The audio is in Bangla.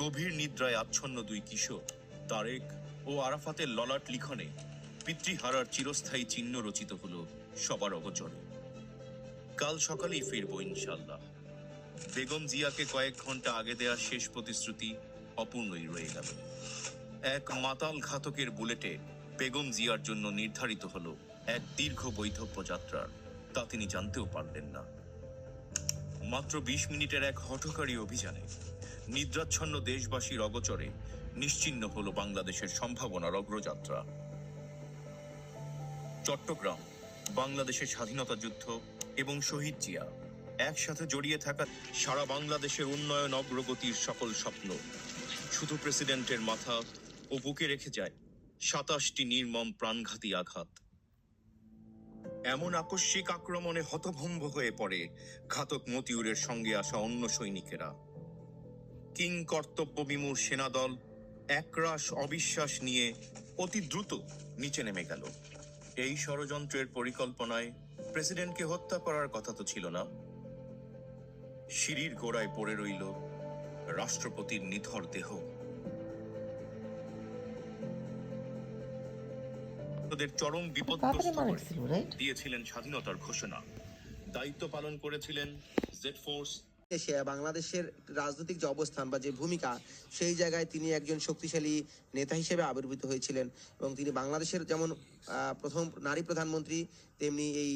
গভীর নিদ্রায় আচ্ছন্ন দুই কিশোর তারেক ও আরাফাতের ললাট লিখনে পিতৃহারার চিরস্থায়ী চিহ্ন রচিত হলো সবার অগোচরে। কাল সকালেই ফিরবো ইনশাল্লাহ। বেগম জিয়াকে কয়েক ঘন্টা আগে দেয়া শেষ প্রতিশ্রুতি অপূর্ণই রয়ে গেল। এক মাতাল ঘাতকের বুলেটে বেগম জিয়ার জন্য নির্ধারিত হলো এক দীর্ঘ বৈধব্য যাত্রার, তা তিনি জানতেও পারলেন না। মাত্র ২০ মিনিটের এক হঠকারী অভিযানে নিদ্রাচ্ছন্ন দেশবাসীর অগোচরে নিশ্চিহ্ন হলো বাংলাদেশের সম্ভাবনার অগ্রযাত্রা। চট্টগ্রাম, বাংলাদেশের স্বাধীনতা যুদ্ধ এবং শহীদ জিয়া একসাথে জড়িয়ে থাকা সারা বাংলাদেশের উন্নয়ন অগ্রগতির সকল স্বপ্ন শুধু প্রেসিডেন্টের মাথা ও বুকে রেখে যায় ২৭টি নির্মম প্রাণঘাতী আঘাত। এমন আকস্মিক আক্রমণে হতভম্ব হয়ে পড়ে ঘাতক মতিউরের সঙ্গে আসা অন্য সৈনিকেরা। কিং কর্তব্য বিমূঢ় সেনাদল একরাশ অবিশ্বাস নিয়ে অতি দ্রুত নিচে নেমে গেল। এই ষড়যন্ত্রের পরিকল্পনায় প্রেসিডেন্টকে হত্যা করার কথা তো ছিল না। সিঁড়ির গোড়ায় পড়ে রইল রাষ্ট্রপতির নিথর দেহ। তাদের চরম বিপদগ্রস্ত করে দিয়েছিলেন স্বাধীনতার ঘোষণা। দায়িত্ব পালন করেছিলেন জেড ফোর্স। বাংলাদেশের রাজনৈতিক যে অবস্থান বা যে ভূমিকা, সেই জায়গায় তিনি একজন শক্তিশালী নেতা হিসেবে আবির্ভূত হয়েছিলেন এবং তিনি বাংলাদেশের যেমন প্রথম নারী প্রধানমন্ত্রী, তেমনি এই